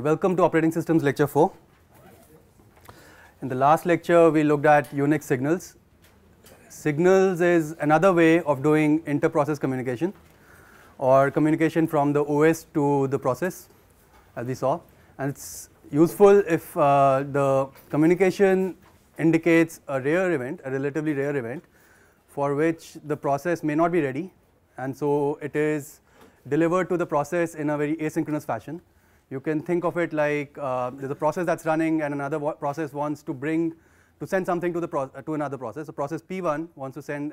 Welcome to Operating Systems Lecture 4. In the last lecture, we looked at Unix signals. Signals is another way of doing inter-process communication or communication from the OS to the process, as we saw. And it's useful if the communication indicates a rare event, a relatively rare event, for which the process may not be ready, and so it is delivered to the process in a very asynchronous fashion. You can think of it like there's a process that's running and another process wants to send something to another process. So process P1 wants to send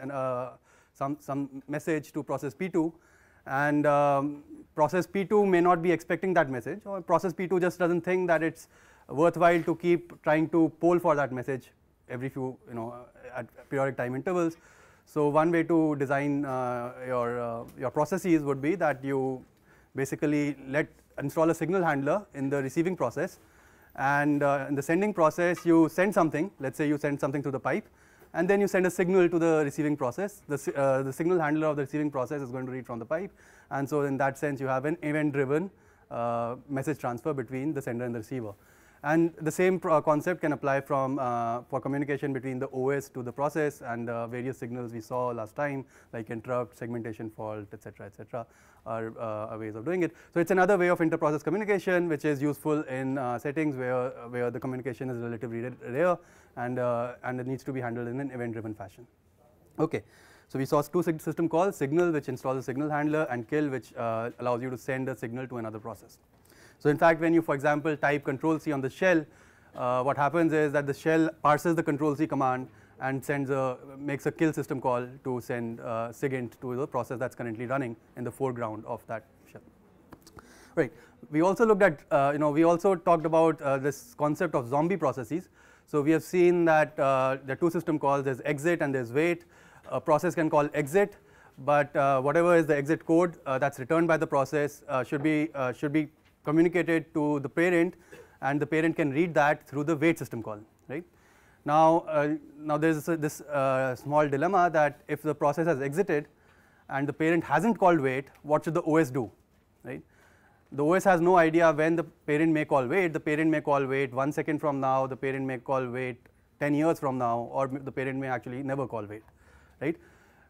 some message to process P2, and process P2 may not be expecting that message, or process P2 just doesn't think that it's worthwhile to keep trying to poll for that message every few, at periodic time intervals. So one way to design your processes would be that you basically install a signal handler in the receiving process, and in the sending process you send something. Let's say you send something through the pipe, and then you send a signal to the receiving process. The signal handler of the receiving process is going to read from the pipe, and so in that sense you have an event-driven message transfer between the sender and the receiver. And the same concept can apply for communication between the OS to the process, and various signals we saw last time, like interrupt, segmentation fault, etc., are ways of doing it. So it's another way of inter-process communication, which is useful in settings where the communication is relatively rare, and it needs to be handled in an event-driven fashion. Okay, so we saw two system calls: signal, which installs a signal handler, and kill, which allows you to send a signal to another process. So in fact, when you, for example, type Control-C on the shell, what happens is that the shell parses the Control-C command and makes a kill system call to send SIGINT to the process that's currently running in the foreground of that shell. Right. We also looked at, we also talked about this concept of zombie processes. So we have seen that there are two system calls: there's exit and there's wait. A process can call exit, but whatever is the exit code that's returned by the process should be communicated to the parent, and the parent can read that through the wait system call. Right. Now there's this small dilemma that if the process has exited and the parent hasn't called wait, what should the OS do? Right. The OS has no idea when the parent may call wait. The parent may call wait 1 second from now, the parent may call wait 10 years from now, or the parent may actually never call wait. Right.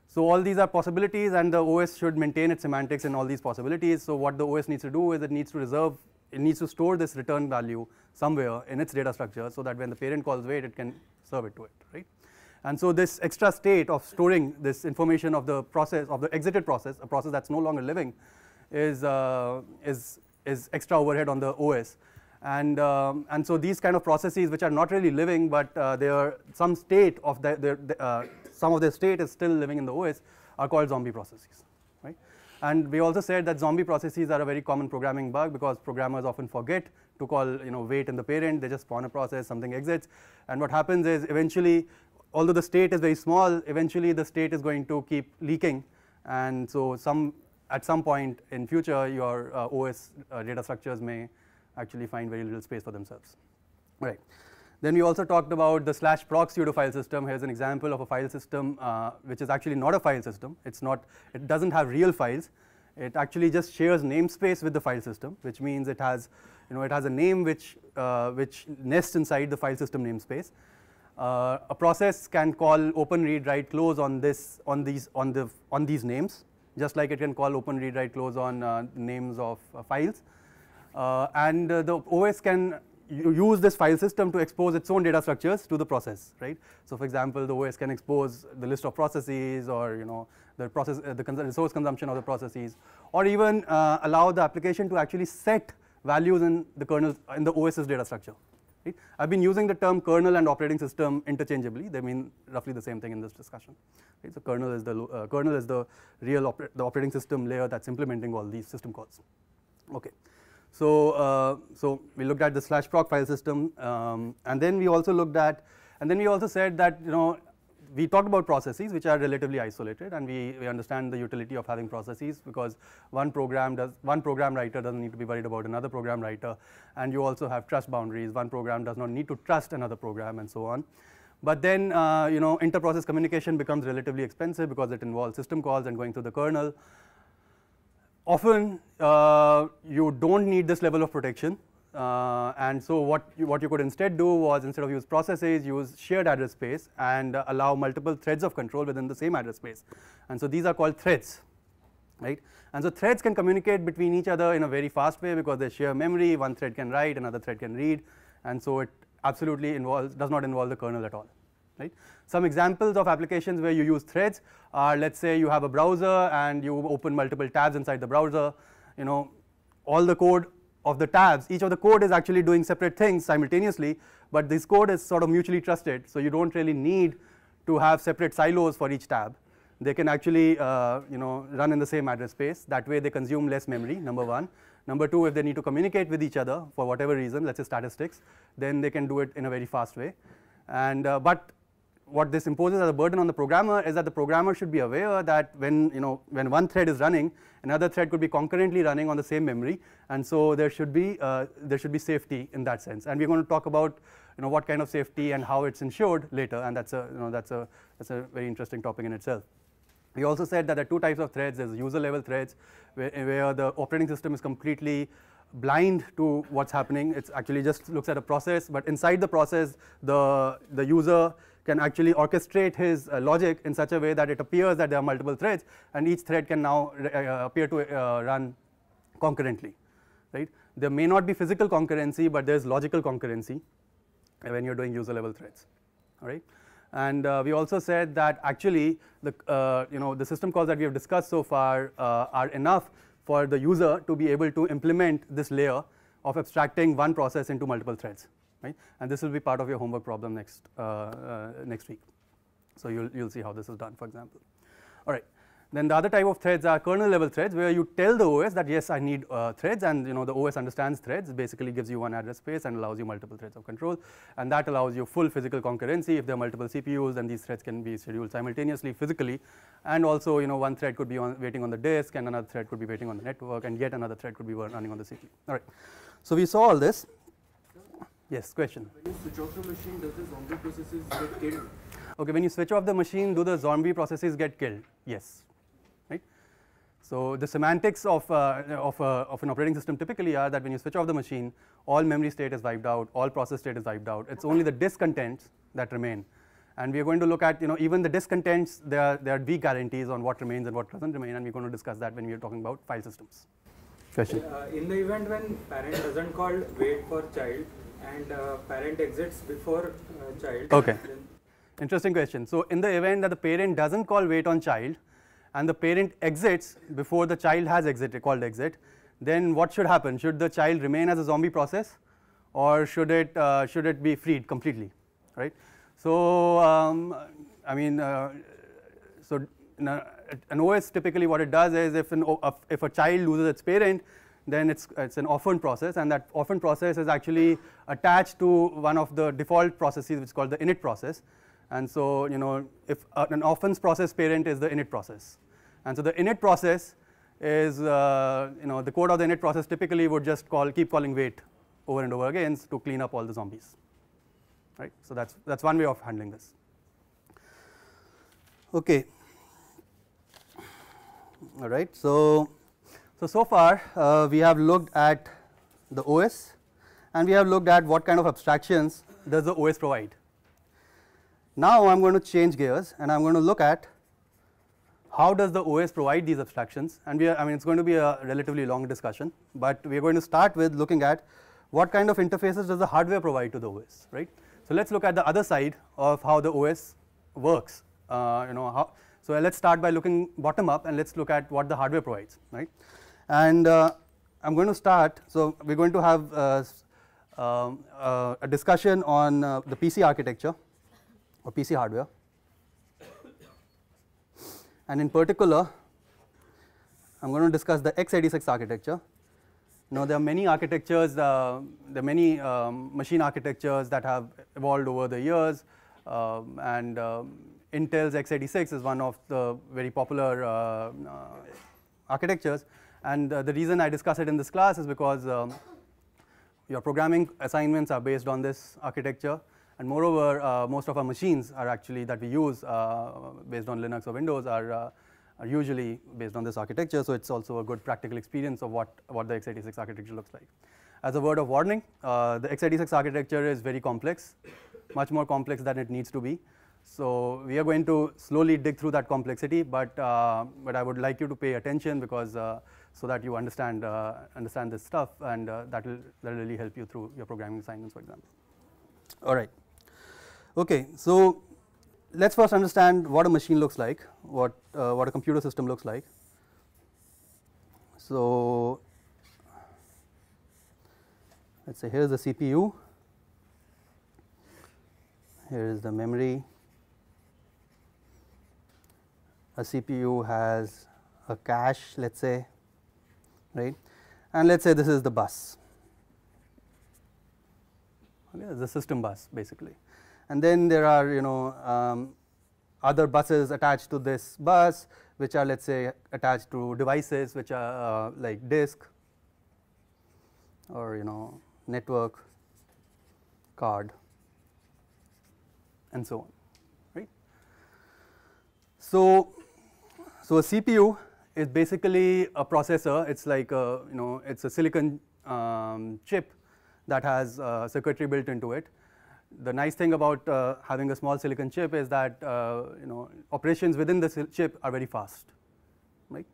So all these are possibilities, and the OS should maintain its semantics in all these possibilities. So what the OS needs to do is it needs to store this return value somewhere in its data structure, so that when the parent calls wait, it can serve it to it, right? And so this extra state of storing this information of the process, of the exited process, a process that's no longer living, is extra overhead on the OS. And so these kind of processes, which are not really living, but they are some state of some of their state is still living in the OS, are called zombie processes, right? And we also said that zombie processes are a very common programming bug, because programmers often forget to call wait in the parent. They just spawn a process, something exits, and what happens is eventually, although the state is very small, eventually the state is going to keep leaking, and so at some point in future your OS data structures may actually find very little space for themselves. Right. Then we also talked about the /proc pseudo file system. Here's an example of a file system which is actually not a file system. It doesn't have real files. It actually just shares namespace with the file system, which means it has a name which nests inside the file system namespace. A process can call open, read, write, close on these names, just like it can call open, read, write, close on names of files. And the OS can use this file system to expose its own data structures to the process, right? So for example, the OS can expose the list of processes, or the resource consumption of the processes, or even allow the application to actually set values in the kernel, in the OS's data structure. Right? I've been using the term kernel and operating system interchangeably. They mean roughly the same thing in this discussion. Right? So kernel is the real operating system layer that's implementing all these system calls. Okay. So we looked at the /proc file system, and then we also said that we talked about processes which are relatively isolated, and we understand the utility of having processes, because one program writer doesn't need to be worried about another program writer, and you also have trust boundaries. One program does not need to trust another program, and so on. But then inter-process communication becomes relatively expensive, because it involves system calls and going through the kernel. Often you don't need this level of protection. and so what you could instead do was, instead of use processes, use shared address space and allow multiple threads of control within the same address space. And so these are called threads, right? And so threads can communicate between each other in a very fast way because they share memory. One thread can write, another thread can read, and so it absolutely does not involve the kernel at all, right? Some examples of applications where you use threads are, let's say you have a browser and you open multiple tabs inside the browser. All the code of the tabs, each of the code is actually doing separate things simultaneously, but this code is sort of mutually trusted, so you don't really need to have separate silos for each tab. They can actually run in the same address space. That way they consume less memory, number one. Number two, if they need to communicate with each other for whatever reason, let's say statistics, then they can do it in a very fast way. And but what this imposes as a burden on the programmer is that the programmer should be aware that when one thread is running, another thread could be concurrently running on the same memory, and so there should be safety in that sense. And we're going to talk about what kind of safety and how it's ensured later, and that's a very interesting topic in itself. We also said that there are two types of threads. There's user level threads where the operating system is completely blind to what's happening. It actually just looks at a process, but inside the process the user can actually orchestrate his logic in such a way that it appears that there are multiple threads, and each thread can now appear to run concurrently, right? There may not be physical concurrency, but there's logical concurrency when you're doing user level threads, all right? And we also said that actually the system calls that we have discussed so far are enough for the user to be able to implement this layer of abstracting one process into multiple threads, right? And this will be part of your homework problem next week. So you'll see how this is done, for example. All right. Then the other type of threads are kernel level threads, where you tell the OS that yes, I need threads, and the OS understands threads, basically gives you one address space and allows you multiple threads of control, and that allows you full physical concurrency. If there are multiple CPUs, then these threads can be scheduled simultaneously physically, and also one thread could be waiting on the disk, and another thread could be waiting on the network, and yet another thread could be running on the CPU. All right. So we saw all this. Yes, question. When you switch off the machine, does the zombie processes get killed? Okay, when you switch off the machine, do the zombie processes get killed? Yes. Right. So the semantics of an operating system typically are that when you switch off the machine, all memory state is wiped out, all process state is wiped out. It's only the disk contents that remain, and we are going to look at even the disk contents. There are weak guarantees on what remains and what doesn't remain, and we're going to discuss that when we are talking about file systems. Question. In the event when parent doesn't call wait for child and parent exits before child. Okay. Interesting question. So in the event that the parent doesn't call wait on child, and the parent exits before the child has called exit, then what should happen? Should the child remain as a zombie process, or should it be freed completely, right? So so an OS typically what it does is if a child loses its parent, then it's an orphan process, and that orphan process is actually attached to one of the default processes, which is called the init process. And so if an orphan's process parent is the init process, and so the init process is the code of the init process typically would just keep calling wait over and over again to clean up all the zombies, right? So that's one way of handling this. Okay. All right. So far we have looked at the OS, and we have looked at what kind of abstractions does the OS provide. Now I'm going to change gears, and I'm going to look at how does the OS provide these abstractions, and it's going to be a relatively long discussion, but we are going to start with looking at what kind of interfaces does the hardware provide to the OS, right? So let's look at the other side of how the OS works. So let's start by looking bottom up, and let's look at what the hardware provides, right? And I'm going to start. So we're going to have a discussion on the PC architecture or PC hardware, and in particular I'm going to discuss the x86 architecture. Now there are many architectures, there are many machine architectures that have evolved over the years, and Intel's x86 is one of the very popular architectures, and the reason I discuss it in this class is because your programming assignments are based on this architecture, and moreover most of our machines are actually that we use based on Linux or Windows are usually based on this architecture, so it's also a good practical experience of what the x86 architecture looks like. As a word of warning, the x86 architecture is very complex, much more complex than it needs to be. So we are going to slowly dig through that complexity, but I would like you to pay attention because so that you understand this stuff, and that will really help you through your programming assignments, for example. All right. Okay. So let's first understand what a machine looks like, what a computer system looks like. So let's say here's the CPU, here is the memory. A CPU has a cache, let's say, right, and let's say this is the bus. Okay, the system bus basically, and then there are other buses attached to this bus, which are, let's say, attached to devices which are like disk or network, card, and so on, right. So a CPU is basically a processor. It's like it's a silicon chip that has circuitry built into it. The nice thing about having a small silicon chip is that operations within the chip are very fast, right?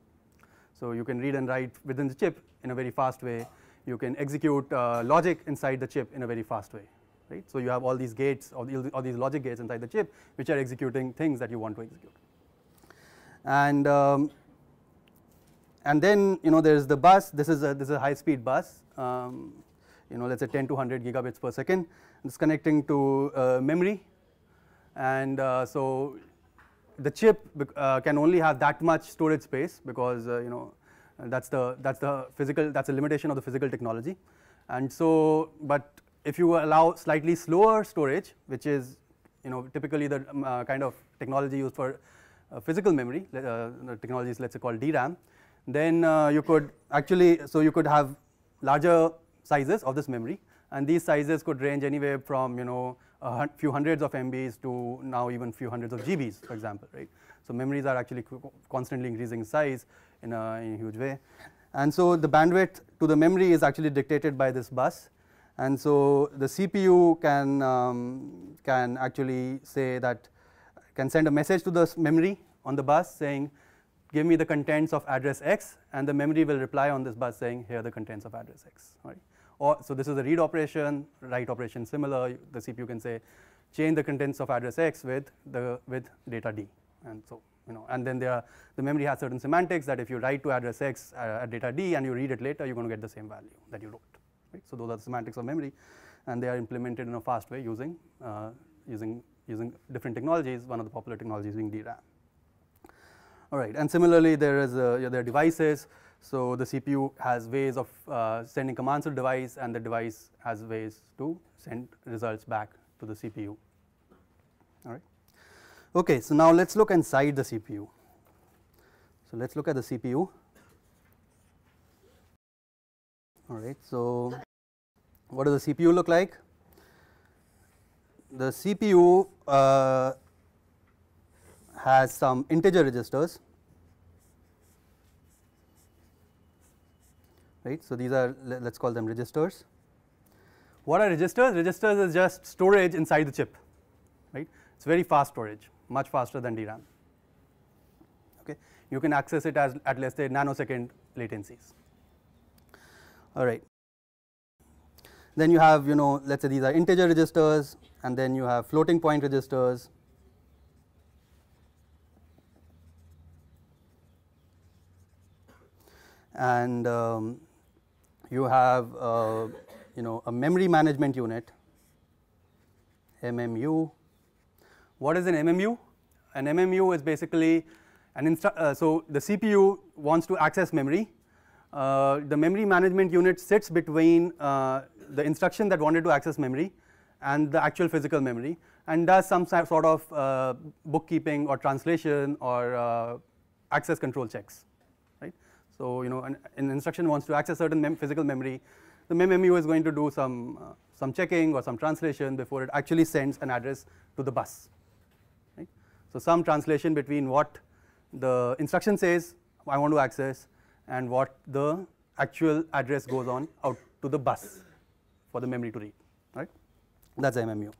So you can read and write within the chip in a very fast way. You can execute logic inside the chip in a very fast way, right? So you have all these gates, all these logic gates inside the chip, which are executing things that you want to execute. And then there is the bus. This is a high speed bus. Let's say 10 to 100 gigabits per second. It's connecting to memory, and so the chip can only have that much storage space because that's a limitation of the physical technology. And so, but if you allow slightly slower storage, which is typically the kind of technology used for physical memory, the technology is, let's say, called DRAM, then you could have larger sizes of this memory, and these sizes could range anywhere from a few hundreds of MBs to now even few hundreds of GBs, for example, right? So memories are actually constantly increasing in size in a huge way, and so the bandwidth to the memory is actually dictated by this bus. And so the CPU can actually say that, can send a message to the memory on the bus saying, give me the contents of address X, and the memory will reply on this bus saying, here are the contents of address X, right? So this is a read operation, write operation similar. The CPU can say, change the contents of address X with data D, and so and then the memory has certain semantics that if you write to address X at data D and you read it later, you're going to get the same value that you wrote, right? So those are the semantics of memory, and they are implemented in a fast way using different technologies. One of the popular technologies being DRAM. All right, and similarly there are devices. So the CPU has ways of sending commands to the device, and the device has ways to send results back to the CPU. All right. Okay, so now let's look inside the CPU. So let's look at the CPU. All right. So what does the CPU look like? The CPU has some integer registers. Right, so these are, let's call them registers. What are registers? Registers is just storage inside the chip, right? It's very fast storage, much faster than DRAM. Okay, you can access it at let's say nanosecond latencies. All right. Then you have, let's say these are integer registers, and then you have floating point registers. And you have a memory management unit, MMU. What is an MMU? An MMU is basically so the CPU wants to access memory. The memory management unit sits between the instruction that wanted to access memory and the actual physical memory, and does some sort of bookkeeping or translation or access control checks, right? So an instruction wants to access certain physical memory. The MMU is going to do some checking or some translation before it actually sends an address to the bus, right? So some translation between what the instruction says I want to access and what the actual address goes on out to the bus for the memory to read, right? That's MMU.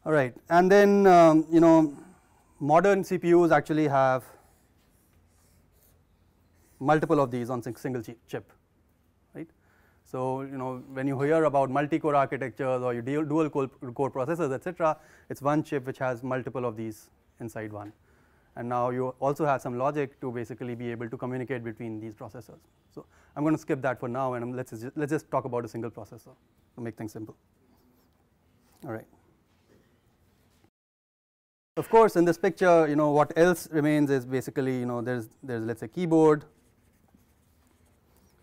All right, and then modern CPUs actually have multiple of these on single chip, right? So when you hear about multi-core architectures or you dual core processors, etc., it's one chip which has multiple of these inside one. And now you also have some logic to basically be able to communicate between these processors. So I'm going to skip that for now, and let's just talk about a single processor to make things simple. All right. Of course, in this picture, what else remains is basically there's let's say keyboard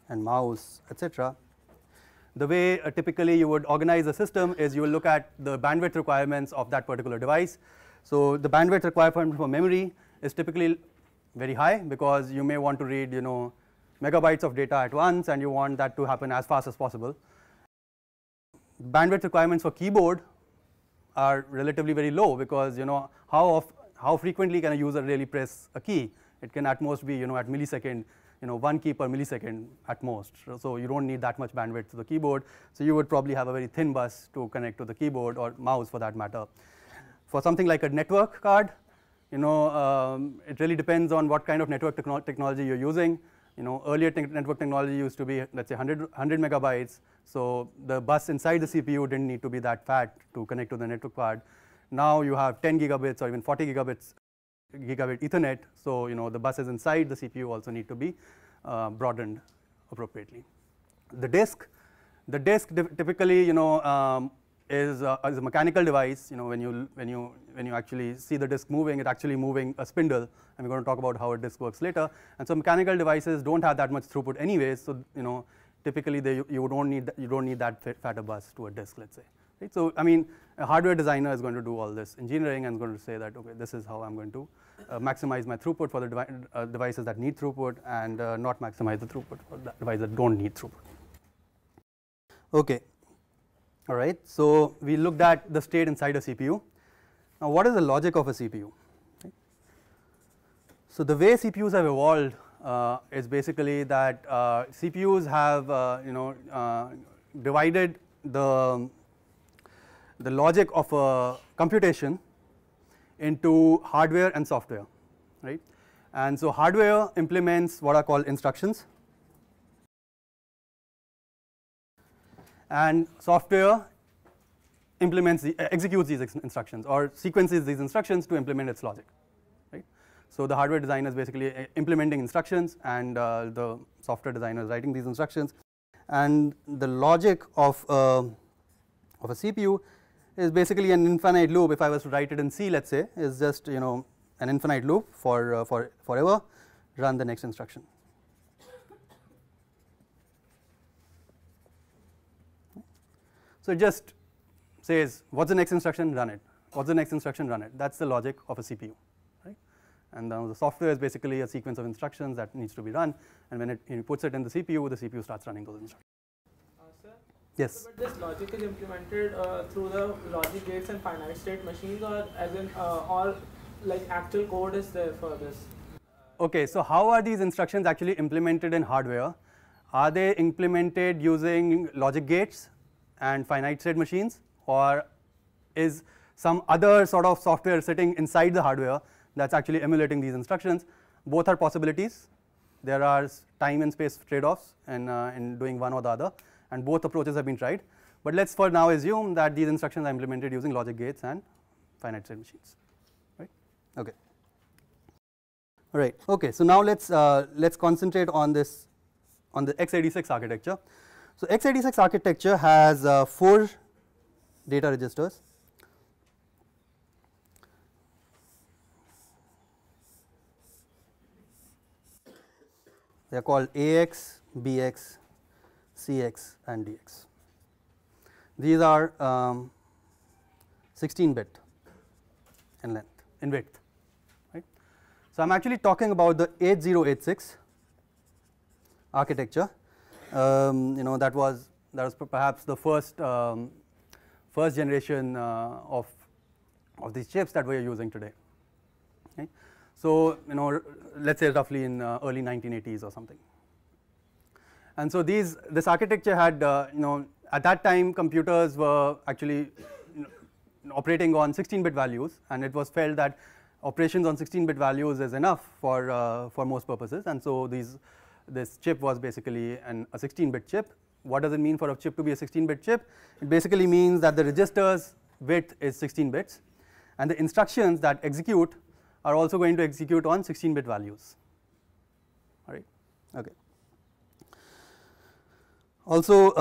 and mouse, etc. The way typically you would organize a system is you will look at the bandwidth requirements of that particular device. So the bandwidth requirement for memory is typically very high because you may want to read megabytes of data at once, and you want that to happen as fast as possible. Bandwidth requirements for keyboard are relatively very low because how frequently can a user really press a key? It can at most be at millisecond, 1 key per millisecond at most. So you don't need that much bandwidth to the keyboard. So you would probably have a very thin bus to connect to the keyboard or mouse for that matter. For something like a network card, it really depends on what kind of network technology you're using. Earlier network technology used to be, let's say, 100 megabytes. So the bus inside the CPU didn't need to be that fat to connect to the network card. Now you have 10 gigabits or even 40 gigabit Ethernet. So the buses inside the CPU also need to be broadened appropriately. The disk typically is a mechanical device. When you actually see the disk moving, it's actually moving a spindle, and we're going to talk about how a disk works later. And so mechanical devices don't have that much throughput anyways. So typically you don't need that fat a bus to a disk, let's say. Right? So I mean, a hardware designer is going to do all this engineering and is going to say that, okay, this is how I'm going to maximize my throughput for the devices that need throughput, and not maximize the throughput for the devices that don't need throughput. Okay. All right, so we looked at the state inside a CPU. Now, what is the logic of a CPU? Okay. So the way CPUs have evolved is basically that CPUs have divided the logic of a computation into hardware and software, right? And so hardware implements what are called instructions, and software executes these instructions or sequences these instructions to implement its logic, right? So the hardware designer is basically implementing instructions, and the software designer is writing these instructions. And the logic of a CPU is basically an infinite loop. If I was to write it in C, let's say, is just an infinite loop for forever. Run the next instruction. So it just says, what's the next instruction? Run it. What's the next instruction? Run it. That's the logic of a CPU, right? And the software is basically a sequence of instructions that needs to be run, and when it puts it in the CPU starts running those instructions. Sir? Yes. So, but this logic is implemented through the logic gates and finite state machines, or as in, or like actual code is there for this? Okay, so how are these instructions actually implemented in hardware? Are they implemented using logic gates and finite state machines, or is some other sort of software sitting inside the hardware that's actually emulating these instructions? Both are possibilities. There are time and space trade-offs in doing one or the other, and both approaches have been tried. But let's for now assume that these instructions are implemented using logic gates and finite state machines, right? Okay. All right. Okay. So now let's concentrate on the x86 architecture. So x86 architecture has 4 data registers. They are called AX, BX, CX, and DX. These are 16-bit in width, right? So I'm actually talking about the 8086 architecture. That was perhaps the first generation of these chips that we are using today. Okay? So let's say roughly in early 1980s or something. And so this architecture had, at that time computers were actually operating on 16-bit values, and it was felt that operations on 16-bit values is enough for most purposes. And so this chip was basically a 16-bit chip. What does it mean for a chip to be a 16-bit chip? It basically means that the register's width is 16 bits, and the instructions that execute are also going to execute on 16-bit values. All right. Okay. Also,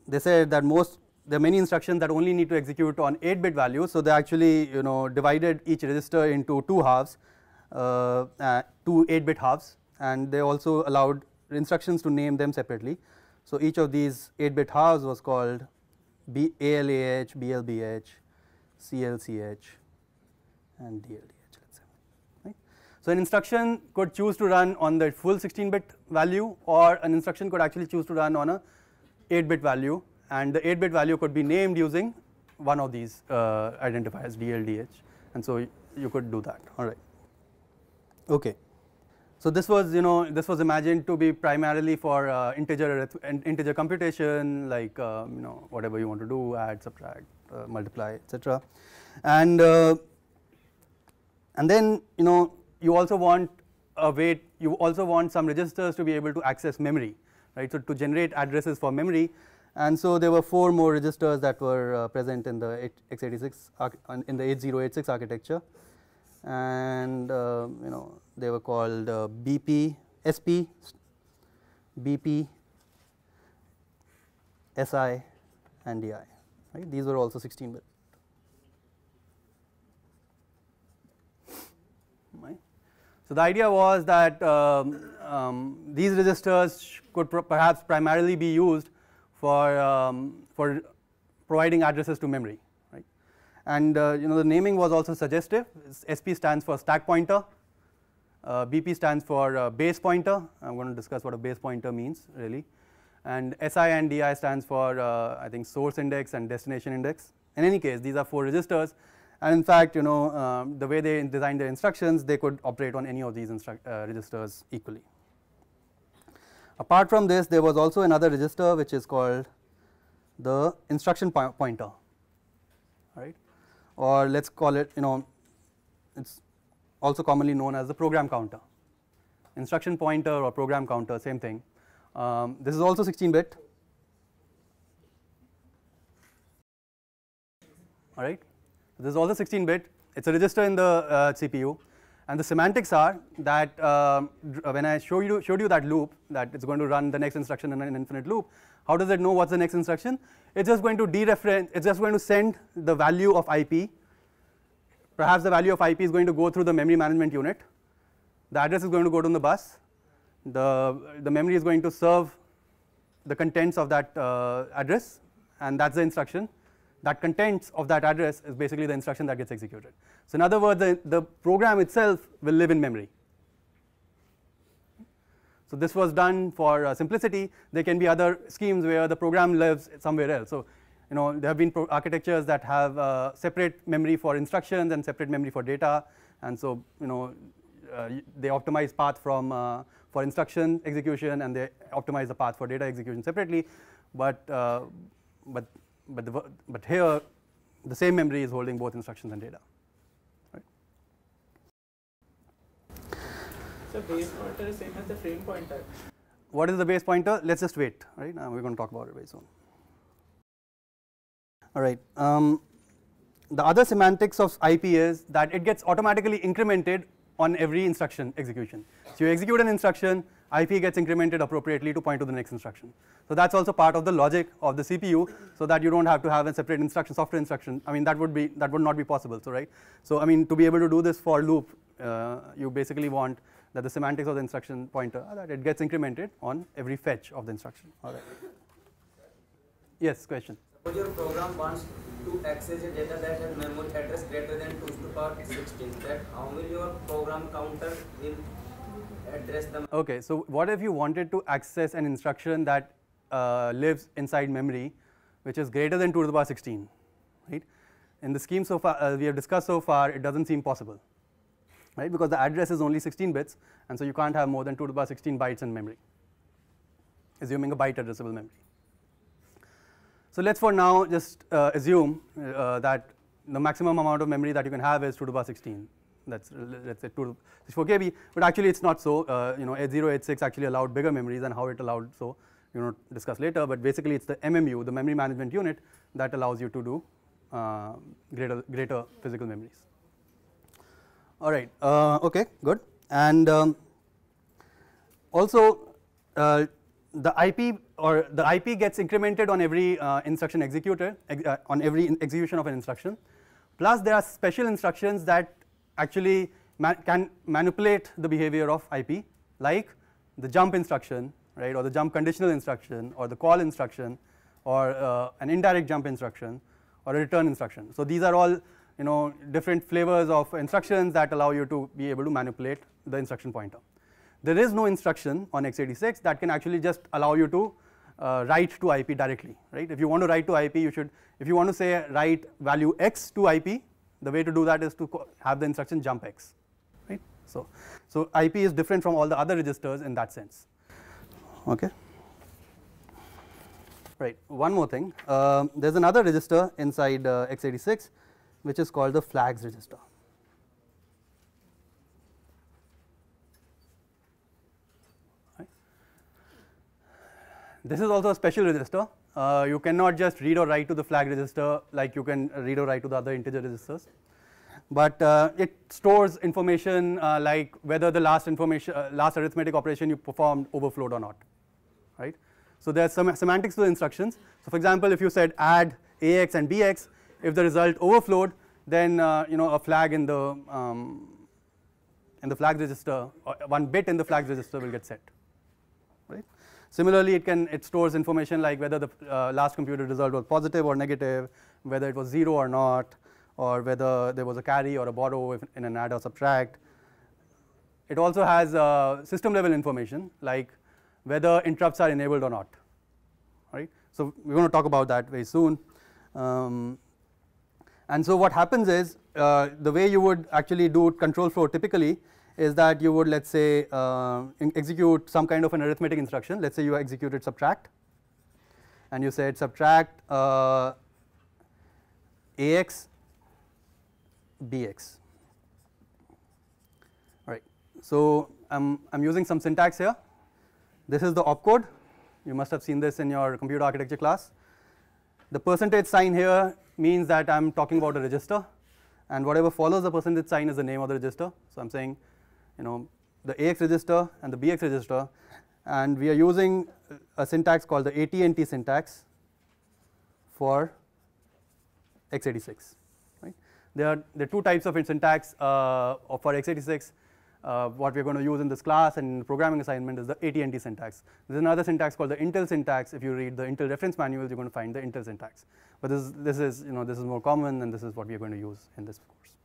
they said that there are many instructions that only need to execute on 8-bit values. So they actually divided each register into two halves, two 8-bit halves, and they also allowed instructions to name them separately. So each of these 8-bit halves was called ALAH, BLBH, CLCH, and DLDH. Let's say. Right? So an instruction could choose to run on the full 16-bit value, or an instruction could actually choose to run on a 8-bit value, and the 8-bit value could be named using one of these identifiers, DLDH, and so you could do that. All right. Okay. So this was imagined to be primarily for integer computation, like whatever you want to do, add, subtract, multiply, etc. And then you also want some registers to be able to access memory, right? So to generate addresses for memory, and so there were 4 more registers that were present in the x86 in the 8086 architecture, and they were called BP, SP, BP, SI, and DI. Right? These were also 16-bit. Right. So the idea was that these registers could perhaps primarily be used for providing addresses to memory. Right? And the naming was also suggestive. SP stands for stack pointer. BP stands for base pointer. I'm going to discuss what a base pointer means really, and SI and DI stands for I think source index and destination index. In any case, these are 4 registers, and in fact the way they designed their instructions, they could operate on any of these registers equally. Apart from this, there was also another register which is called the instruction pointer, right, or let's call it it's also commonly known as the program counter. Instruction pointer or program counter, same thing. This is also 16-bit. All right. This is also 16-bit. It's a register in the CPU, and the semantics are that when I showed you that loop, that it's going to run the next instruction in an infinite loop. How does it know what's the next instruction? It's just going to dereference. It's just going to send the value of IP. Perhaps the value of IP is going to go through the memory management unit. The address is going to go to the bus. The memory is going to serve the contents of that address, and that's the instruction. That contents of that address is basically the instruction that gets executed. So in other words, the program itself will live in memory. So this was done for simplicity. There can be other schemes where the program lives somewhere else. So there have been architectures that have separate memory for instructions and separate memory for data, and so they optimize path for instruction execution, and they optimize the path for data execution separately. But here the same memory is holding both instructions and data. Right. So base pointer is same as the frame pointer. What is the base pointer? Let's just wait. Right. We're going to talk about it very soon. All right. The other semantics of IP is that it gets automatically incremented on every instruction execution. So you execute an instruction, IP gets incremented appropriately to point to the next instruction. So that's also part of the logic of the CPU, so that you don't have to have a separate instruction, software instruction. I mean that would not be possible. So right. So I mean to be able to do this for loop, you basically want that the semantics of the instruction pointer that it gets incremented on every fetch of the instruction. All right. Yes, question. Suppose your program wants to access a data that has memory address greater than 2 to the power 16. That how will your program counter will address them? Okay, so what if you wanted to access an instruction that lives inside memory, which is greater than 2 to the power 16, right? In the scheme so far we have discussed so far, it doesn't seem possible. right? Because the address is only 16 bits, and so you can't have more than 2 to the power 16 bytes in memory, assuming a byte addressable memory. So let's for now just assume that the maximum amount of memory that you can have is 2 to the power 16. That's let's say 264 KB, but actually it's not so. 8086 actually allowed bigger memories, and how it allowed so discuss later. But basically it's the MMU, the memory management unit, that allows you to do greater physical memories. All right. Okay. Good. And also the IP gets incremented on every instruction executed on every execution of an instruction. Plus there are special instructions that actually can manipulate the behavior of IP, like the jump instruction, right, or the jump conditional instruction, or the call instruction, or an indirect jump instruction, or a return instruction. So these are all different flavors of instructions that allow you to be able to manipulate the instruction pointer. There is no instruction on x86 that can actually just allow you to write to IP directly, right? If you want to write to IP, you should, if you want to say write value x to IP, the way to do that is to have the instruction jump x, right? So IP is different from all the other registers in that sense. Okay. Right. One more thing. There's another register inside x86, which is called the flags register. Right. This is also a special register. You cannot just read or write to the flag register like you can read or write to the other integer registers, but it stores information like whether the last arithmetic operation you performed overflowed or not, right? So there's some semantics to the instructions. So for example, if you said add AX and BX, if the result overflowed, then a flag in the flag register, or one bit in the flag register will get set, right? Similarly, it stores information like whether the last computed result was positive or negative, whether it was 0 or not, or whether there was a carry or a borrow in an add or subtract. It also has system level information like whether interrupts are enabled or not, right? So we're going to talk about that very soon. And so what happens is the way you would actually do control flow typically is that you would, let's say, execute some kind of an arithmetic instruction. Let's say you executed subtract, and you said subtract AX BX. All right. So I'm using some syntax here. This is the opcode. You must have seen this in your computer architecture class. The percentage sign here means that I'm talking about a register, and whatever follows the percentage sign is the name of the register. So I'm saying, the AX register and the BX register, and we are using a syntax called the AT&T syntax for x86. Right? There are two types of syntax for x86. What we are going to use in this class and in the programming assignment is the AT&T syntax. There is another syntax called the Intel syntax. If you read the Intel reference manuals, you're going to find the Intel syntax. But this is more common, and this is what we are going to use in this course.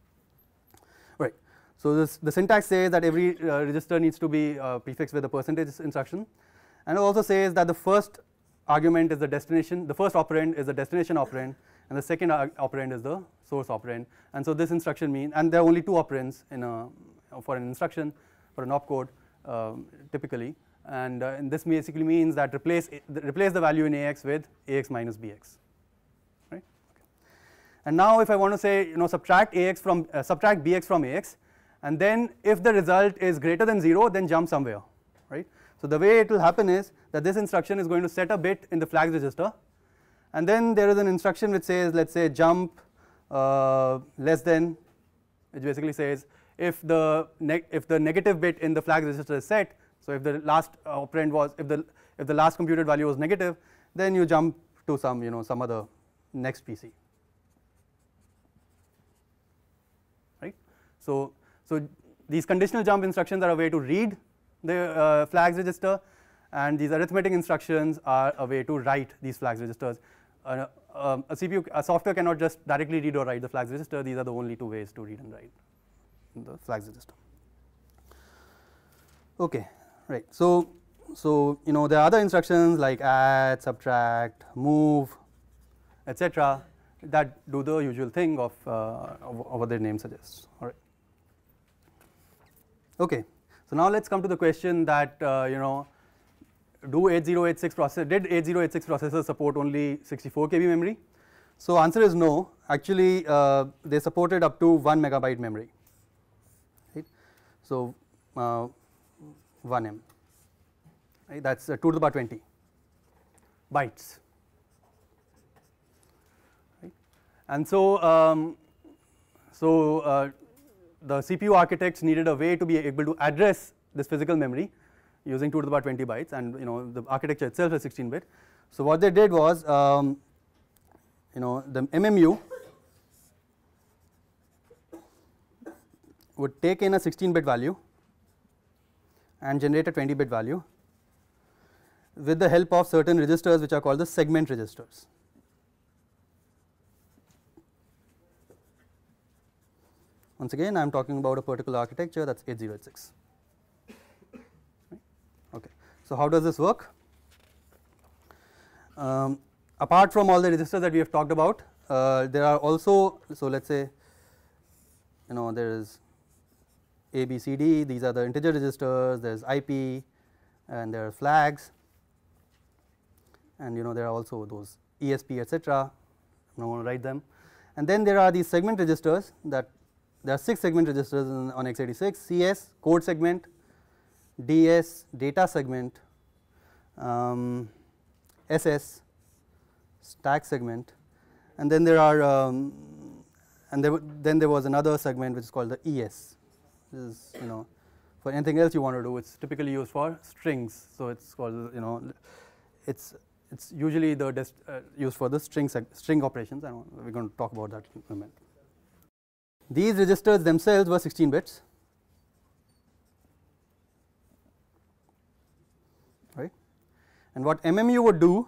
Right. So the syntax says that every register needs to be prefixed with a percentage instruction, and it also says that the first argument is the destination. The first operand is the destination operand, and the second operand is the source operand. And so this instruction means, and there are only two operands for an instruction, for an opcode typically, and this basically means that replace the value in AX with AX minus BX, right? Okay. And now if I want to say subtract BX from AX, and then if the result is greater than 0, then jump somewhere, right? So the way it will happen is that this instruction is going to set a bit in the flags register, and then there is an instruction which says, let's say, jump less than, which basically says if the negative bit in the flag register is set. So if the last operand was, if the last computed value was negative, then you jump to some other next PC, right? So these conditional jump instructions are a way to read the flags register, and these arithmetic instructions are a way to write these flags registers. A software cannot just directly read or write the flags register. These are the only two ways to read and write the flags register. Okay, right. So there are other instructions like add, subtract, move, etc. that do the usual thing of what their name suggests. All right. Okay, so now let's come to the question that do 8086 processor, did 8086 processors support only 64 KB memory? So answer is no. Actually, they supported up to 1 megabyte memory. Right? So 1M. Right? That's 2 to the power 20 bytes. Right? And so the CPU architects needed a way to be able to address this physical memory using 2 to the power 20 bytes, and the architecture itself is 16-bit. So what they did was, the MMU would take in a 16-bit value and generate a 20-bit value with the help of certain registers which are called the segment registers. Once again, I am talking about a particular architecture, that's 8086. Okay. So how does this work? Apart from all the registers that we have talked about, there are also, so let's say, there is A, B, C, D, these are the integer registers, there is IP, and there are flags, and there are also those ESP, etc. I'm not going to write them. And then there are these segment registers, that there are 6 segment registers on x86: CS, code segment, DS, data segment, SS, stack segment, and then there are then there was another segment which is called the ES. This is for anything else you want to do, it's typically used for strings. So it's called it's usually used for the string operations, and we're going to talk about that in a minute. These registers themselves were 16 bits, right? And what MMU would do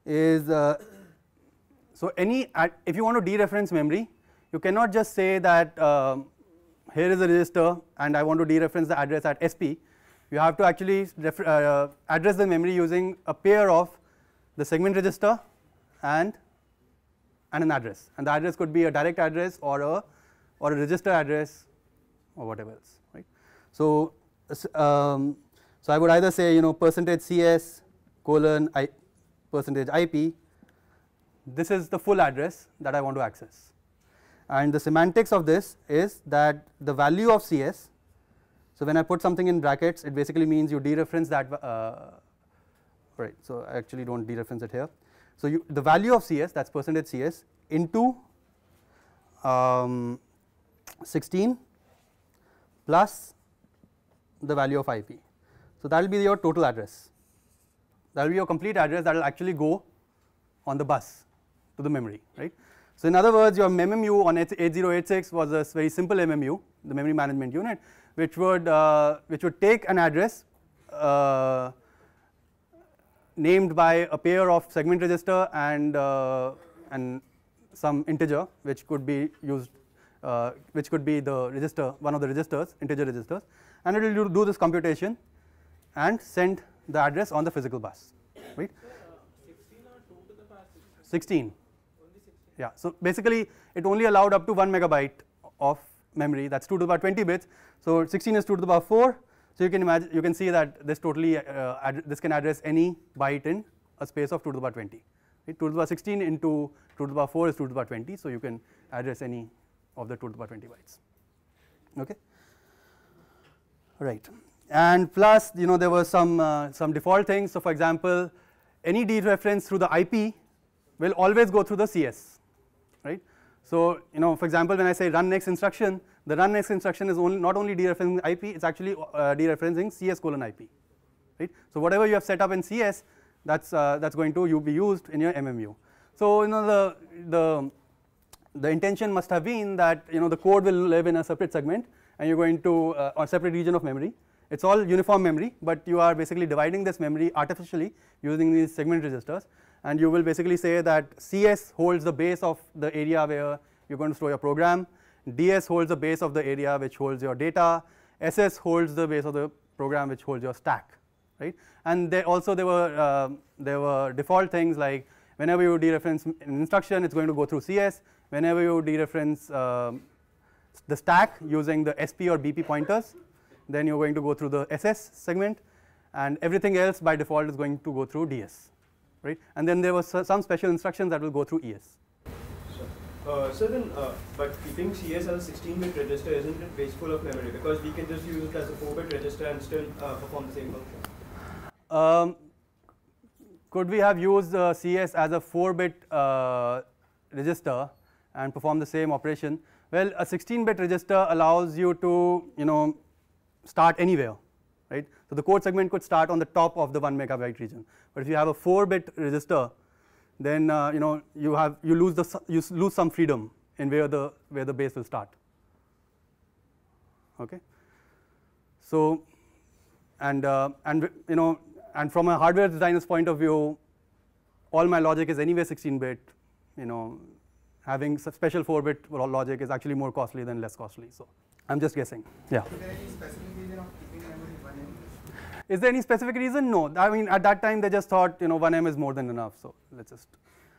is, so if you want to dereference memory, you cannot just say that here is a register and I want to dereference the address at SP. You have to actually address the memory using a pair of the segment register and an address, and the address could be a direct address or a register address or whatever else, right? So I would either say %CS colon %IP. This is the full address that I want to access, and the semantics of this is that the value of CS. So when I put something in brackets, it basically means you dereference that. Right. So I actually don't dereference it here. So the value of CS, that's %CS into 16 plus the value of IP. So that will be your total address. That will be your complete address that will actually go on the bus to the memory, right? So in other words, your MMU on 8086 was a very simple MMU, the memory management unit, which would take an address named by a pair of segment register and some integer, which could be used, which could be the register, one of the registers, integer registers, and it will do this computation and send the address on the physical bus, right? 16 or 2 to the power 16? 16. Only 16. Yeah. So basically, it only allowed up to 1 megabyte of memory. That's 2 to the power 20 bits. So 16 is 2 to the power 4. So you can imagine, you can see that this totally this can address any byte in a space of 2 to the power 20. Right? 2 to the power 16 into 2 to the power 4 is 2 to the power 20. So you can address any of the 2 to the power 20 bytes. Okay. Right. And plus, there were some default things. So for example, any dereference through the IP will always go through the CS, right? So for example, when I say run next instruction, the run next instruction is not only dereferencing IP, it's actually dereferencing CS colon IP, right? So whatever you have set up in CS, that's going to be used in your MMU. So the intention must have been that the code will live in a separate segment, and you're going to or separate region of memory. It's all uniform memory, but you are basically dividing this memory artificially using these segment registers, and you will basically say that CS holds the base of the area where you're going to store your program, DS holds the base of the area which holds your data, SS holds the base of the program which holds your stack, right? And there were default things like whenever you dereference an instruction, it's going to go through CS. Whenever you dereference the stack using the SP or BP pointers, then you're going to go through the SS segment, and everything else by default is going to go through DS, right? And then there was some special instructions that will go through ES. So then, but keeping CS as a 16-bit register, isn't it wasteful of memory? Because we can just use it as a 4-bit register and still perform the same function. Could we have used CS as a 4-bit register and perform the same operation? Well, a 16-bit register allows you to, start anywhere, right? So the code segment could start on the top of the 1 megabyte region. But if you have a 4-bit register, then you lose some freedom in where the base will start. Okay. So and from a hardware designer's point of view, all my logic is anyway 16-bit. Having special 4-bit logic is actually more costly than less costly. So I'm just guessing. Yeah. Is there any specific reason of keeping memory 1M? Is there any specific reason? No. I mean, at that time they just thought 1M is more than enough. So let's just.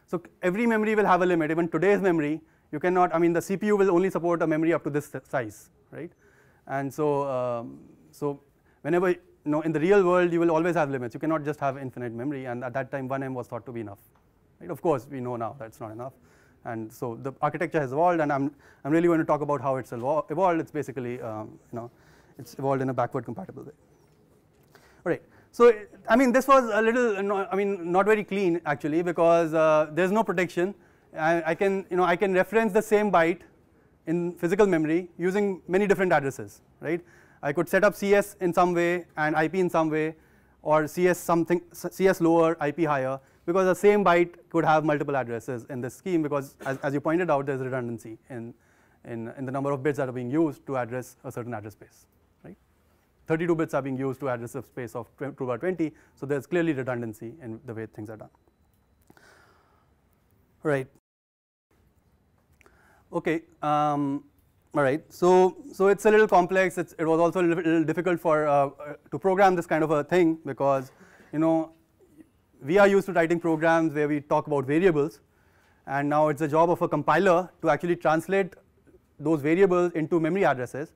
So every memory will have a limit. Even today's memory, you cannot. I mean, the CPU will only support a memory up to this size, right? And so whenever in the real world, you will always have limits. You cannot just have infinite memory. And at that time, 1M was thought to be enough. Right? Of course, we know now that's not enough. And so the architecture has evolved, and I'm really going to talk about how it's evolved. It's basically it's evolved in a backward compatible way. All right. So I mean, this was a little not very clean actually, because there's no protection. I can reference the same byte in physical memory using many different addresses, right? I could set up CS in some way and IP in some way, or CS lower, IP higher, because the same byte could have multiple addresses in this scheme, because as you pointed out, there's redundancy in the number of bits that are being used to address a certain address space, right? 32 bits are being used to address a space of 2 by 20, so there's clearly redundancy in the way things are done. Right. Okay. All right. So it's a little complex. It was also a little difficult to program this kind of a thing, because we are used to writing programs where we talk about variables, and now it's the job of a compiler to actually translate those variables into memory addresses.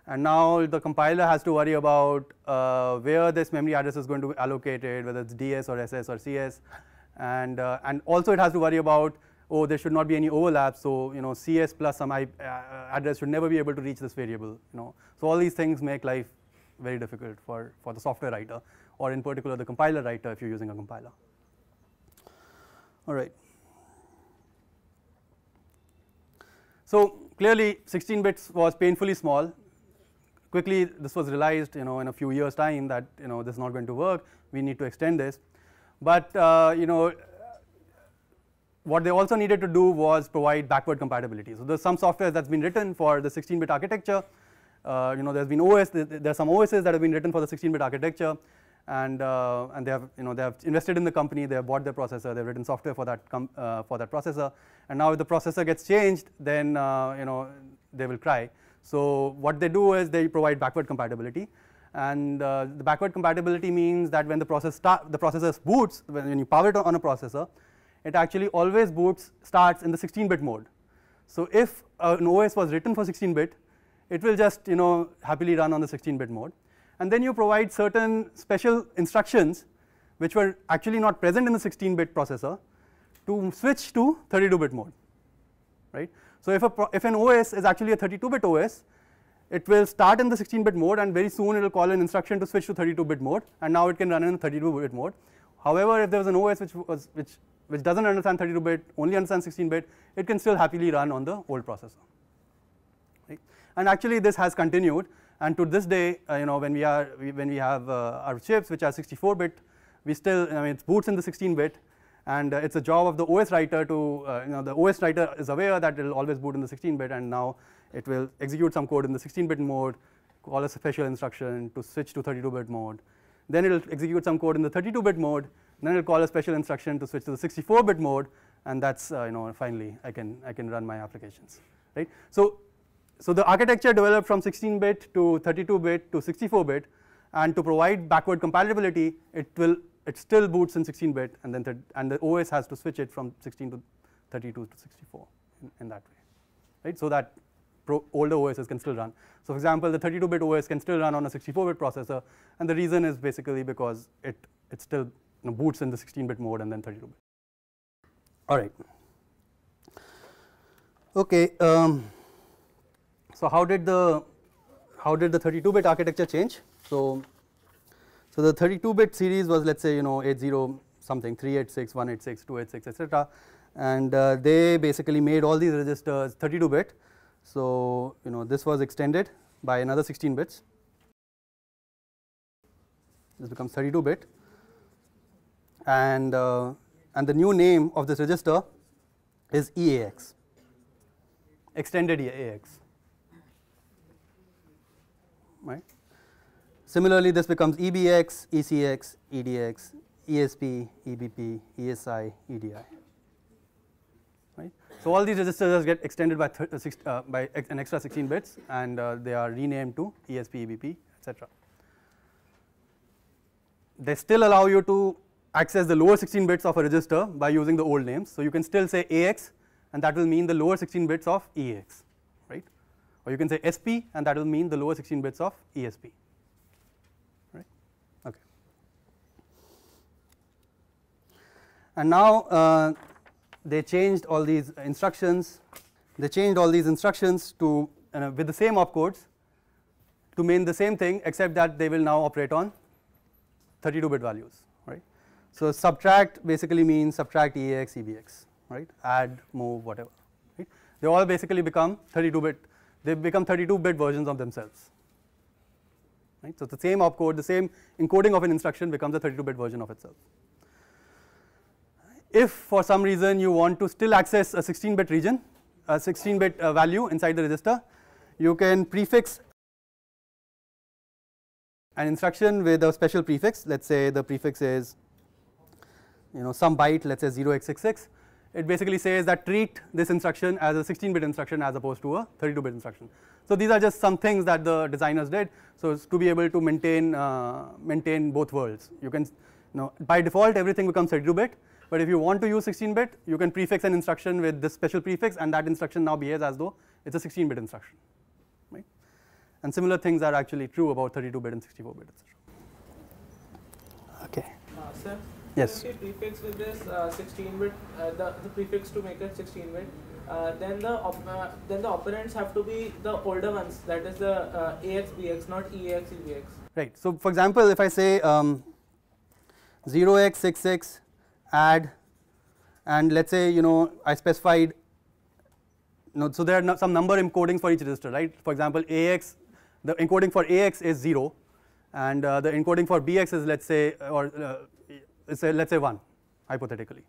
And now the compiler has to worry about where this memory address is going to be allocated, whether it's DS or SS or CS, and also it has to worry about, oh, there should not be any overlap, so CS plus some address should never be able to reach this variable. So all these things make life very difficult for the software writer, or in particular the compiler writer if you're using a compiler. All right. So clearly 16 bits was painfully small. Quickly this was realized in a few years time that this is not going to work, we need to extend this. But what they also needed to do was provide backward compatibility. So there's some software that's been written for the 16-bit architecture. There's been there's some OSs that have been written for the 16-bit architecture, and they have invested in the company, they have bought their processor, they've written software for that processor, and now if the processor gets changed, then they will cry. So what they do is they provide backward compatibility, and the backward compatibility means that when the processor boots, when you power it on a processor, it actually always starts in the 16-bit mode. So if an OS was written for 16-bit, it will just happily run on the 16-bit mode. And then you provide certain special instructions which were actually not present in the 16-bit processor to switch to 32-bit mode, right? So if an OS is actually a 32-bit OS, it will start in the 16-bit mode, and very soon it will call an instruction to switch to 32-bit mode, and now it can run in 32-bit mode. However, if there was an OS which doesn't understand 32-bit, only understands 16-bit, it can still happily run on the old processor. Right? And actually this has continued, and to this day, when we have our chips which are 64-bit, we still, it boots in the 16-bit, and it's a job of the OS writer to, the OS writer is aware that it will always boot in the 16-bit, and now it will execute some code in the 16-bit mode, call a special instruction to switch to 32-bit mode. Then it will execute some code in the 32-bit mode, then it will call a special instruction to switch to the 64-bit mode, and that's finally I can run my applications, right? So the architecture developed from 16-bit to 32-bit to 64-bit, and to provide backward compatibility, it still boots in 16-bit, and then and the OS has to switch it from 16 to 32 to 64 in that way, right? So that older OSs can still run. So for example, the 32-bit OS can still run on a 64-bit processor, and the reason is basically because it still boots in the 16-bit mode and then 32-bit. All right. Okay. So how did the 32-bit architecture change? So the 32-bit series was, let's say, 80 something, 386, 186, 286, etc. And they basically made all these registers 32-bit. So this was extended by another 16 bits. This becomes 32-bit, and the new name of this register is EAX, extended EAX. Right. Similarly, this becomes EBX, ECX, EDX, ESP, EBP, ESI, EDI. Right. So all these registers get extended by an extra 16 bits, and they are renamed to ESP, EBP, etc. They still allow you to access the lower 16 bits of a register by using the old names. So you can still say AX, and that will mean the lower 16 bits of EAX, right? Or you can say SP, and that will mean the lower 16 bits of ESP, right? Okay. And now they changed all these instructions. They changed all these instructions to with the same opcodes to mean the same thing, except that they will now operate on 32-bit values, right? So subtract basically means subtract EAX, EBX, right? Add, move, whatever. Right? They all basically become 32-bit. They become 32-bit versions of themselves. Right? So it's the same opcode, the same encoding of an instruction becomes a 32-bit version of itself. If for some reason you want to still access a 16-bit region, a 16-bit value inside the register, you can prefix an instruction with a special prefix. Let's say the prefix is some byte, let's say 0x66. It basically says that treat this instruction as a 16-bit instruction as opposed to a 32-bit instruction. So these are just some things that the designers did. So to be able to maintain both worlds, you can by default everything becomes 32-bit. But if you want to use 16-bit, you can prefix an instruction with this special prefix, and that instruction now behaves as though it's a 16-bit instruction, right? And similar things are actually true about 32-bit and 64-bit, etc. Okay. Sir, yes. if you prefix with this 16-bit, the prefix to make it 16-bit, then the operands have to be the older ones. That is the AX, BX, not EAX, EBX. Right. So for example, if I say 0x66 add, and let's say I specified so there are some number encodings for each register, right? For example, AX, the encoding for AX is 0, and the encoding for BX is, let's say, let's say 1 hypothetically,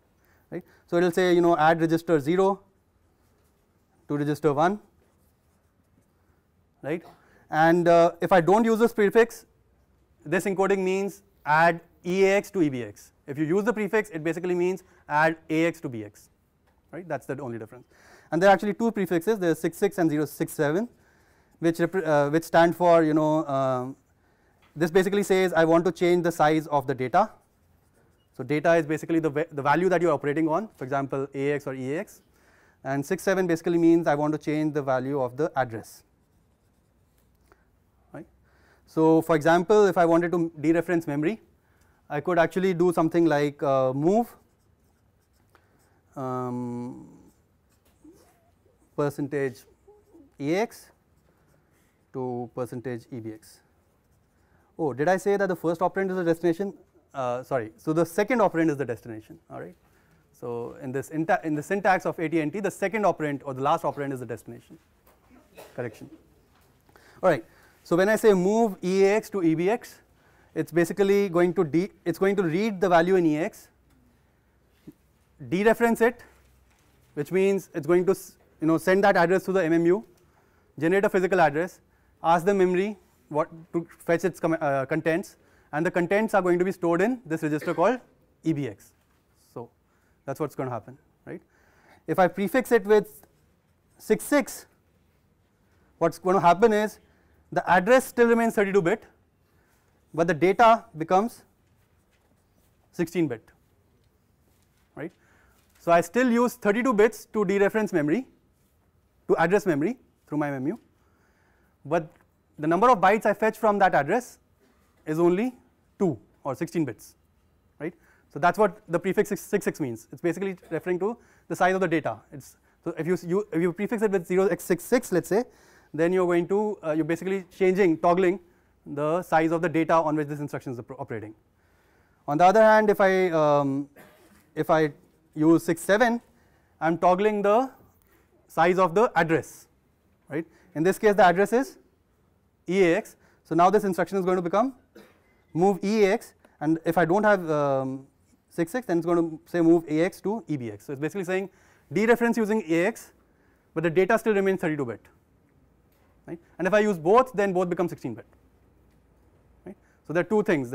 right? So it will say add register 0 to register 1, right? And if I don't use this prefix, this encoding means add EAX to EBX. If you use the prefix, it basically means add AX to BX, right? That's the only difference. And there are actually two prefixes. There is 66 and 067, which stand for this basically says I want to change the size of the data. So data is basically the value that you are operating on. For example, AX or EAX, and 67 basically means I want to change the value of the address. Right. So for example, if I wanted to dereference memory, I could actually do something like move percentage EX to percentage EBX. Oh, did I say that the first operand is the destination? Sorry. So the second operand is the destination. All right. So in this in the syntax of AT&T, the second operand or the last operand is the destination. Correction. All right. So when I say move EAX to EBX, it's basically going to read the value in EX, dereference it, which means it's going to send that address to the MMU, generate a physical address, ask the memory what to fetch its contents, and the contents are going to be stored in this register called EBX. So that's what's going to happen, right? If I prefix it with 66, what's going to happen is the address still remains 32-bit, but the data becomes 16-bit, right? So I still use 32 bits to dereference memory, to address memory through my MMU, but the number of bytes I fetch from that address is only 2 or 16 bits, right. So that's what the prefix 66 means. It's basically referring to the size of the data. So if you prefix it with 0x66, let's say, then you're going to you're basically toggling the size of the data on which this instruction is operating. On the other hand, if I use 67, I'm toggling the size of the address, right. In this case, the address is EAX. So now this instruction is going to become move EAX, and if I don't have 66, then it's going to say move AX to EBX. So it's basically saying dereference using AX, but the data still remains 32 bit, right. And if I use both, then both become 16 bit, right. So there are two things.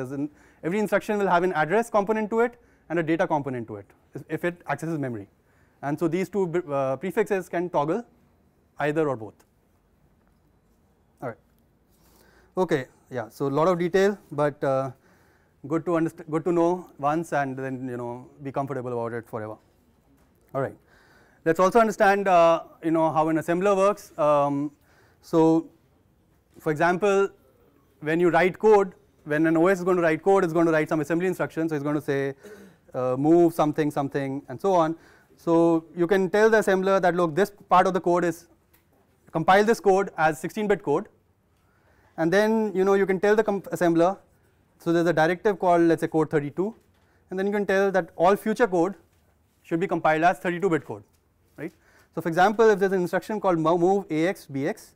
Every instruction will have an address component to it and a data component to it if it accesses memory, and so these two prefixes can toggle either or both. All right. Okay. Yeah. So a lot of detail, but good to understand, good to know once, and then be comfortable about it forever. All right. Let's also understand how an assembler works. So for example, when you write code, when an OS is going to write code, it's going to write some assembly instructions. So it's going to say move something something and so on. So you can tell the assembler that, look, this part of the code is compile this code as 16-bit code, and then you can tell the assembler. So there's a directive called, let's say, code 32, and then you can tell that all future code should be compiled as 32-bit code, right. So for example, if there's an instruction called move AX BX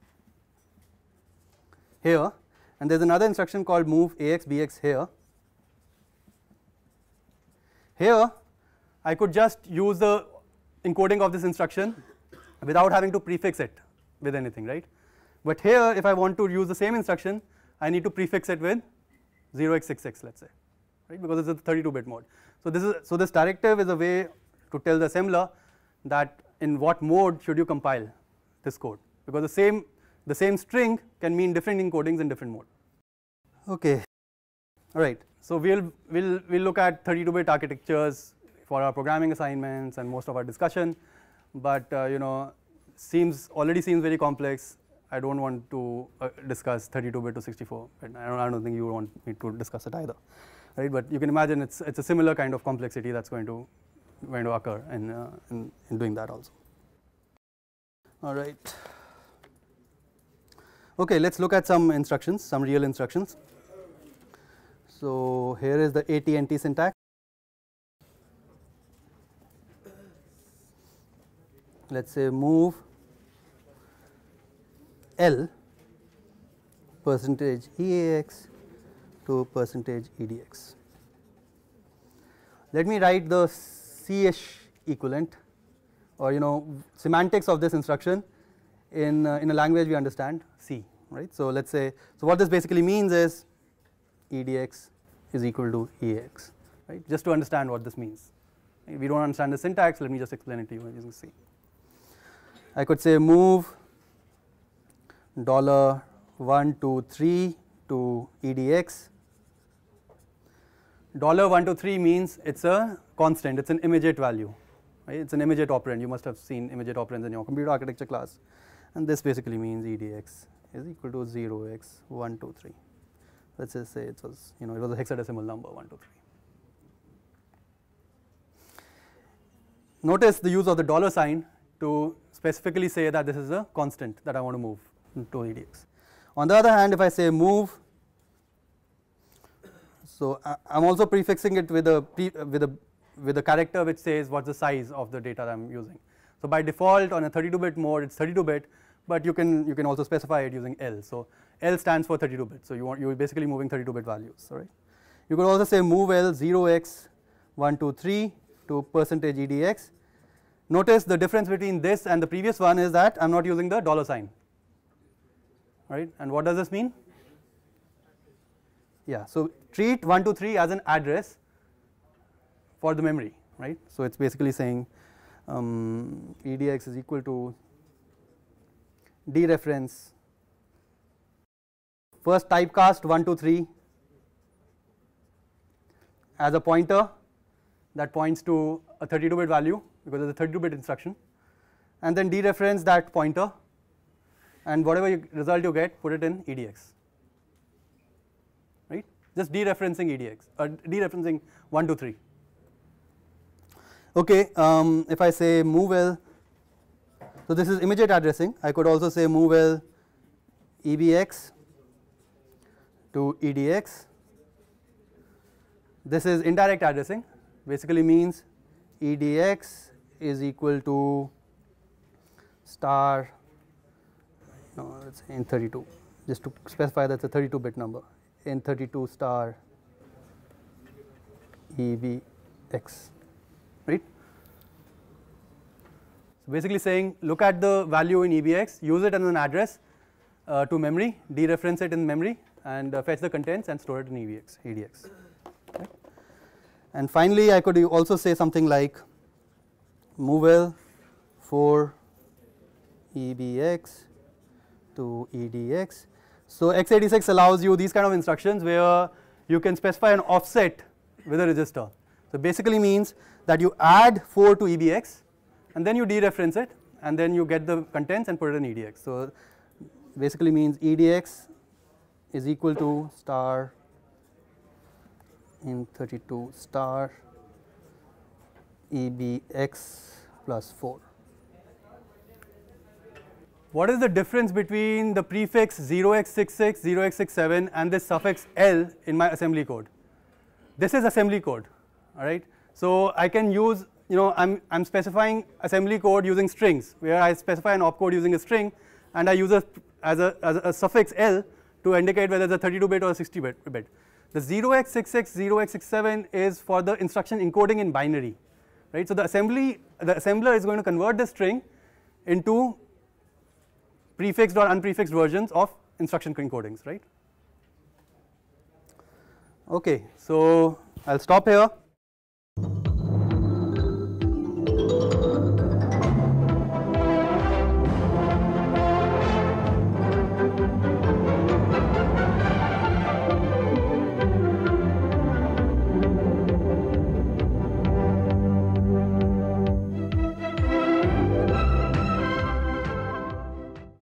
here, and there's another instruction called move AX BX here, I could just use the encoding of this instruction without having to prefix it with anything, right. But here, if I want to use the same instruction, I need to prefix it with 0x66, let's say, right, because it's a 32-bit mode. So this directive is a way to tell the assembler that in what mode should you compile this code, because the same string can mean different encodings in different mode. Okay. All right. So we'll look at 32-bit architectures for our programming assignments and most of our discussion, but already seems very complex. I don't want to discuss 32-bit to 64, and I don't think you want me to discuss it either, right? But you can imagine it's a similar kind of complexity that's going to occur in doing that also. All right. Okay, let's look at some instructions, some real instructions. So here is the AT&T syntax. Let's say move L percentage EAX to percentage EDX. Let me write the C-ish equivalent, or semantics of this instruction in a language we understand, C, right. So let's say, so what this basically means is EDX is equal to EAX, right, just to understand what this means. We don't understand the syntax, let me just explain it to you using C. I could say move $123 to EDX. $123 means it's a constant, it's an immediate value, right? It's an immediate operand. You must have seen immediate operands in your computer architecture class, and this basically means EDX is equal to 0x123. Let's just say it was a hexadecimal number 123. Notice the use of the dollar sign to specifically say that this is a constant that I want to move to EDX. On the other hand, if I say move, so I'm also prefixing it with a character which says what's the size of the data that I'm using. So by default on a 32-bit mode it's 32-bit, but you can also specify it using L. So L stands for 32-bit. So you're basically moving 32-bit values. All right. You could also say move L 0x123 to percentage EDX. Notice the difference between this and the previous one is that I'm not using the dollar sign. Right. And what does this mean? Yeah. So treat 123 as an address for the memory. Right. So it's basically saying EDX is equal to dereference first typecast 123 as a pointer that points to a 32-bit value because it's a 32-bit instruction, and then dereference that pointer and whatever result you get, put it in EDX. Right? Just dereferencing EDX, dereferencing 1 to 3. Okay, if I say move-l, so this is immediate addressing. I could also say move-l EBX to EDX. This is indirect addressing, basically means EDX is equal to star, no, let's say in 32, just to specify that's a 32-bit number, in 32 star EBX, right? So basically saying look at the value in EBX, use it as an address to memory, dereference it in memory, and fetch the contents and store it in EDX. Okay. And finally, I could also say something like move-l for EBX to EDX. So x86 allows you these kind of instructions where you can specify an offset with a register. So basically means that you add 4 to EBX and then you dereference it and then you get the contents and put it in EDX. So basically means EDX is equal to star in 32 star EBX plus 4. What is the difference between the prefix 0x66, 0x67 and this suffix L in my assembly code? This is assembly code, all right. So I can use, I'm specifying assembly code using strings where I specify an opcode using a string and I use as a suffix L to indicate whether it's a 32-bit or a 60-bit. The 0x66, 0x67 is for the instruction encoding in binary, right. So the assembler is going to convert the string into prefixed or unprefixed versions of instruction encodings, right. Okay, so I'll stop here.